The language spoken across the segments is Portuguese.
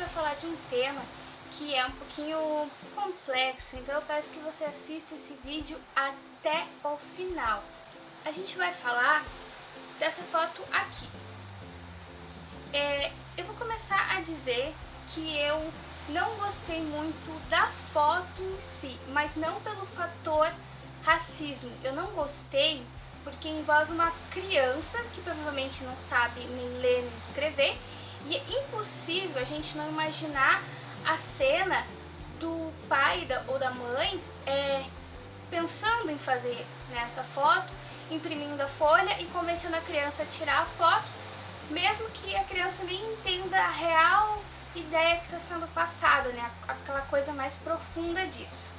vai falar de um tema que é um pouquinho complexo, então eu peço que você assista esse vídeo até o final. A gente vai falar dessa foto aqui. Eu vou começar a dizer que eu não gostei muito da foto em si, mas não pelo fator racismo. Eu não gostei porque envolve uma criança que provavelmente não sabe nem ler nem escrever, e é impossível a gente não imaginar a cena do pai ou da mãe pensando em fazer essa foto, imprimindo a folha e convencendo a criança a tirar a foto, mesmo que a criança nem entenda a real ideia que está sendo passada, aquela coisa mais profunda disso.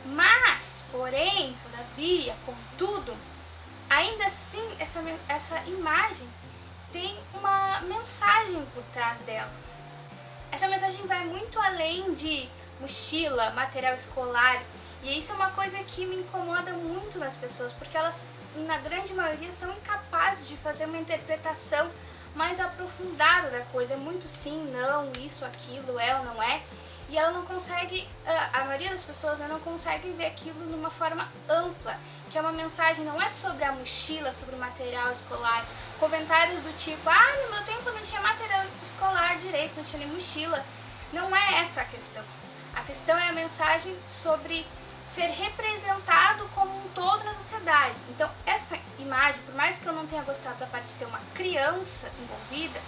Mas, porém, todavia, contudo, ainda assim essa imagem tem uma mensagem por trás dela. Essa mensagem vai muito além de mochila, material escolar, e isso é uma coisa que me incomoda muito nas pessoas, porque elas, na grande maioria, são incapazes de fazer uma interpretação mais aprofundada da coisa. É muito sim, não, isso, aquilo, é ou não é, e ela não consegue, a maioria das pessoas não consegue ver aquilo numa forma ampla, que é uma mensagem, não é sobre a mochila, sobre o material escolar, comentários do tipo, no meu tempo não tinha material escolar direito, não tinha nem mochila. Não é essa a questão. A questão é a mensagem sobre ser representado como um todo na sociedade. Então essa imagem, por mais que eu não tenha gostado da parte de ter uma criança envolvida,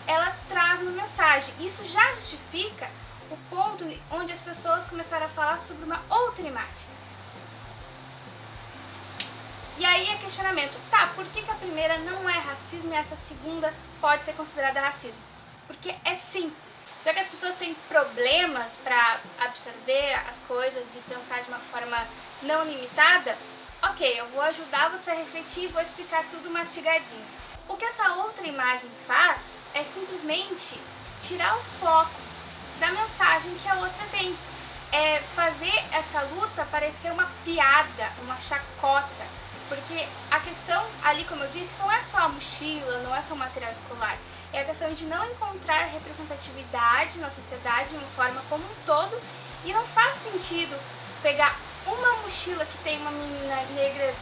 ela traz uma mensagem. Isso já justifica o ponto onde as pessoas começaram a falar sobre uma outra imagem. E aí é questionamento, por que a primeira não é racismo e essa segunda pode ser considerada racismo? Porque é simples. Já que as pessoas têm problemas para absorver as coisas e pensar de uma forma não limitada, ok, eu vou ajudar você a refletir e vou explicar tudo mastigadinho. O que essa outra imagem faz é simplesmente tirar o foco da mensagem que a outra tem. É fazer essa luta parecer uma piada, uma chacota. Porque a questão ali, como eu disse, não é só a mochila, não é só o material escolar. É a questão de não encontrar representatividade na sociedade de uma forma como um todo. E não faz sentido pegar uma mochila que tem uma menina negra,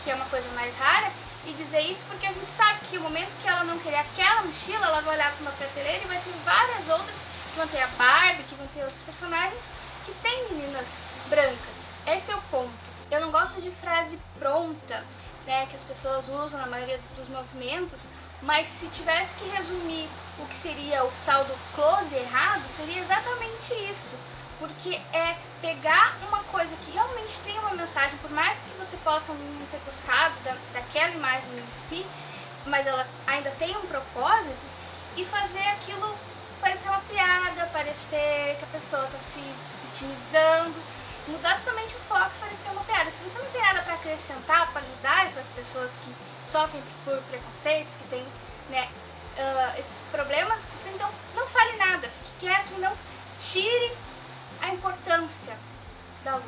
que é uma coisa mais rara, e dizer isso porque a gente sabe que no momento que ela não querer aquela mochila, ela vai olhar para uma prateleira e vai ter várias outras, que vão ter a Barbie, que vão ter outros personagens que tem meninas brancas. Esse é o ponto. Eu não gosto de frase pronta, que as pessoas usam na maioria dos movimentos, mas se tivesse que resumir o que seria o tal do close errado, seria exatamente isso. Porque é pegar uma coisa que realmente tem uma mensagem, por mais que você possa não ter gostado daquela imagem em si, mas ela ainda tem um propósito, e fazer aquilo parecer uma piada, parecer que a pessoa está se vitimizando, mudar totalmente o foco e parecer uma piada. Se você não tem nada para acrescentar, para ajudar essas pessoas que sofrem por preconceitos, que têm esses problemas, você então não fale nada, fique quieto e não tire a importância da luta.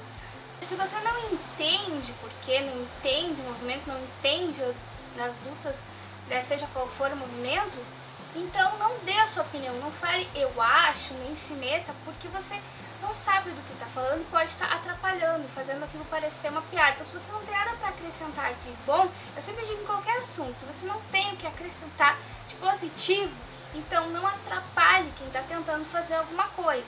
Se você não entende por quê, não entende o movimento, não entende nas lutas, seja qual for o movimento, então não dê a sua opinião, não fale eu acho, nem se meta, porque você não sabe do que está falando e pode estar atrapalhando e fazendo aquilo parecer uma piada. Então se você não tem nada para acrescentar de bom, eu sempre digo em qualquer assunto, se você não tem o que acrescentar de positivo, então não atrapalhe quem está tentando fazer alguma coisa.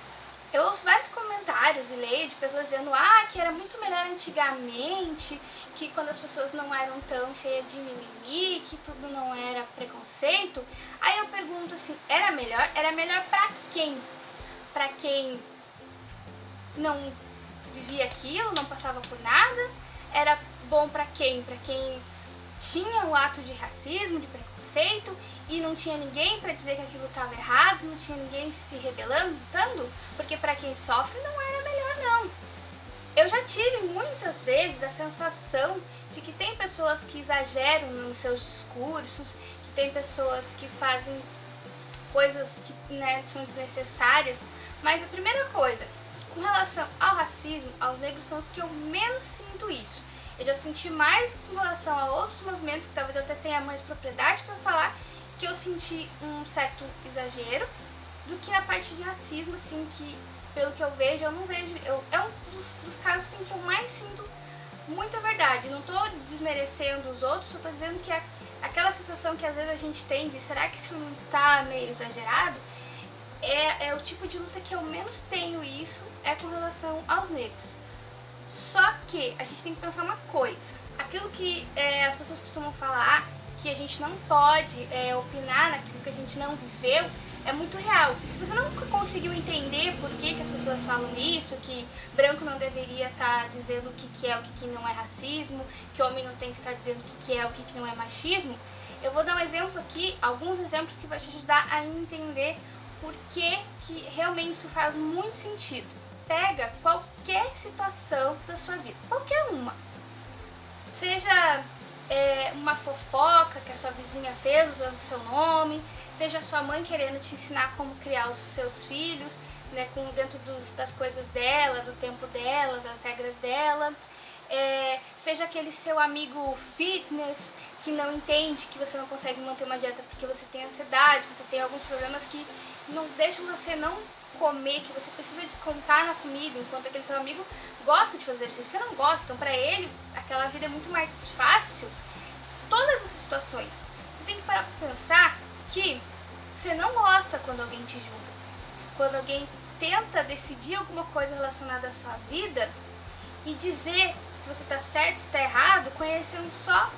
Eu ouço vários comentários e leio de pessoas dizendo que era muito melhor antigamente, que quando as pessoas não eram tão cheias de mimimi, que tudo não era preconceito. Aí eu pergunto assim, era melhor? Era melhor pra quem? Pra quem não vivia aquilo, não passava por nada? Era bom pra quem? Pra quem tinha o ato de racismo, de preconceito, e não tinha ninguém para dizer que aquilo estava errado, não tinha ninguém se rebelando, lutando, porque para quem sofre não era melhor não. Eu já tive muitas vezes a sensação de que tem pessoas que exageram nos seus discursos, que tem pessoas que fazem coisas que são desnecessárias, mas a primeira coisa, com relação ao racismo, aos negros são os que eu menos sinto isso. Eu já senti mais com relação a outros movimentos, que talvez eu até tenha mais propriedade para falar, que eu senti um certo exagero, do que a parte de racismo, assim, que pelo que eu vejo, eu não vejo, é um dos casos assim que eu mais sinto muita verdade. Não tô desmerecendo os outros, só tô dizendo que aquela sensação que às vezes a gente tem de será que isso não tá meio exagerado, é o tipo de luta que eu menos tenho, isso é com relação aos negros. Só que a gente tem que pensar uma coisa, aquilo que as pessoas costumam falar, que a gente não pode opinar naquilo que a gente não viveu, é muito real. E se você não conseguiu entender por que as pessoas falam isso, que branco não deveria estar dizendo o que é, o que não é racismo, que homem não tem que estar dizendo o que é, o que não é machismo, eu vou dar um exemplo aqui, alguns exemplos que vai te ajudar a entender por que realmente isso faz muito sentido. Pega qualquer situação da sua vida, qualquer uma. Seja uma fofoca que a sua vizinha fez usando seu nome, seja sua mãe querendo te ensinar como criar os seus filhos, né, dentro das coisas dela, do tempo dela, das regras dela. Seja aquele seu amigo fitness que não entende que você não consegue manter uma dieta porque você tem ansiedade, você tem alguns problemas que não deixam você não comer, que você precisa descontar na comida, enquanto aquele seu amigo gosta de fazer exercício, você não gosta, então pra ele aquela vida é muito mais fácil. Todas essas situações, você tem que parar pra pensar que você não gosta quando alguém te julga, quando alguém tenta decidir alguma coisa relacionada à sua vida e dizer se você tá certo, se tá errado, conhecendo só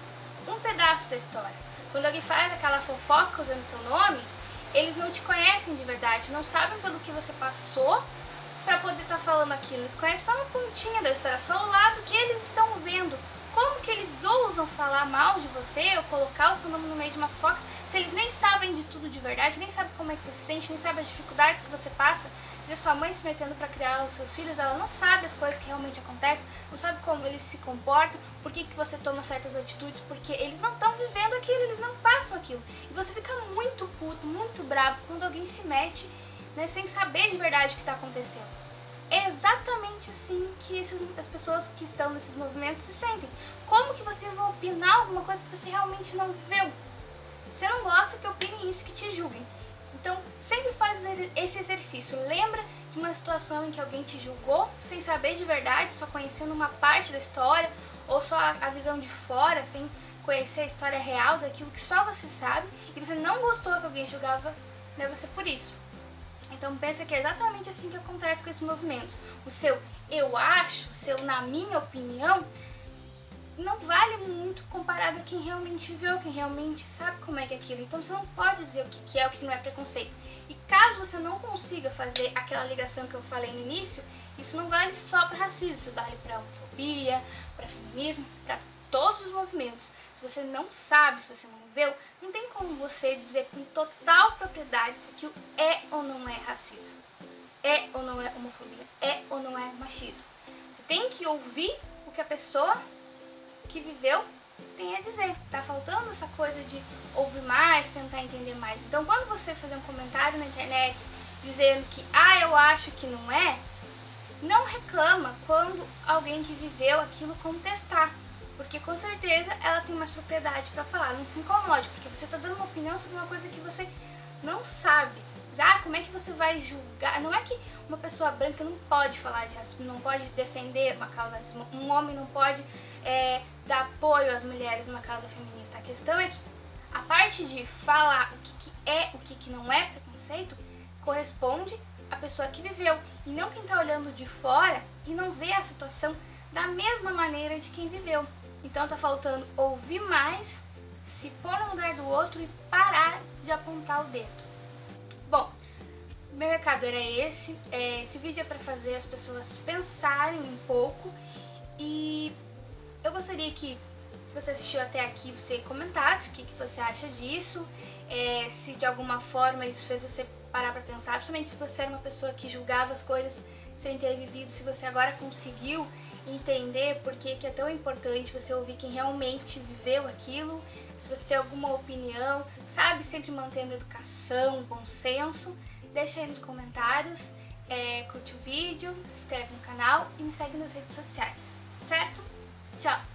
um pedaço da história. Quando alguém faz aquela fofoca usando seu nome, eles não te conhecem de verdade, não sabem pelo que você passou para poder estar falando aquilo. Eles conhecem só uma pontinha da história, só o lado que eles estão vendo. Como que eles ousam falar mal de você ou colocar o seu nome no meio de uma fofoca se eles nem sabem de tudo de verdade, nem sabem como é que você se sente, nem sabem as dificuldades que você passa? Se a sua mãe se metendo para criar os seus filhos, ela não sabe as coisas que realmente acontecem, não sabe como eles se comportam, por que você toma certas atitudes, porque eles não estão vivendo aquilo, eles não passam aquilo. E você fica muito puto, muito bravo quando alguém se mete, né, sem saber de verdade o que está acontecendo. É exatamente assim que as pessoas que estão nesses movimentos se sentem. Como que você vai opinar alguma coisa que você realmente não viveu? Você não gosta que opinem isso, que te julguem. Então, sempre faz esse exercício. Lembra de uma situação em que alguém te julgou, sem saber de verdade, só conhecendo uma parte da história, ou só a visão de fora, sem conhecer a história real daquilo que só você sabe, e você não gostou que alguém julgava você por isso. Então pensa que é exatamente assim que acontece com esses movimentos. O seu eu acho, o seu na minha opinião, não vale muito comparado a quem realmente viu, quem realmente sabe como é que é aquilo. Então você não pode dizer o que é, o que não é preconceito. E caso você não consiga fazer aquela ligação que eu falei no início, isso não vale só para racismo, isso vale para homofobia, para feminismo, para todos os movimentos. Se você não sabe, se você não viu, não tem como você dizer com total propriedade se aquilo é ou não é racismo, é ou não é homofobia, é ou não é machismo. Você tem que ouvir o que a pessoa que viveu tem a dizer. Tá faltando essa coisa de ouvir mais, tentar entender mais. Então quando você fazer um comentário na internet dizendo que eu acho que não é, não reclama quando alguém que viveu aquilo contestar, porque com certeza ela tem mais propriedade para falar. Não se incomode, porque você está dando uma opinião sobre uma coisa que você não sabe. Já como é que você vai julgar? Não é que uma pessoa branca não pode falar de racismo, não pode defender uma causa racismo, um homem não pode dar apoio às mulheres numa causa feminista. A questão é que a parte de falar o que é, o que não é preconceito, corresponde à pessoa que viveu, e não quem está olhando de fora e não vê a situação da mesma maneira de quem viveu. Então tá faltando ouvir mais, se pôr no lugar do outro e parar de apontar o dedo. Bom, meu recado era esse. Esse vídeo é para fazer as pessoas pensarem um pouco, e eu gostaria que, se você assistiu até aqui, você comentasse o que você acha disso, se de alguma forma isso fez você parar para pensar, principalmente se você era uma pessoa que julgava as coisas sem ter vivido, se você agora conseguiu entender por que é tão importante você ouvir quem realmente viveu aquilo. Se você tem alguma opinião, sabe, sempre mantendo educação, bom senso, deixa aí nos comentários, curte o vídeo, se inscreve no canal e me segue nas redes sociais, certo? Tchau!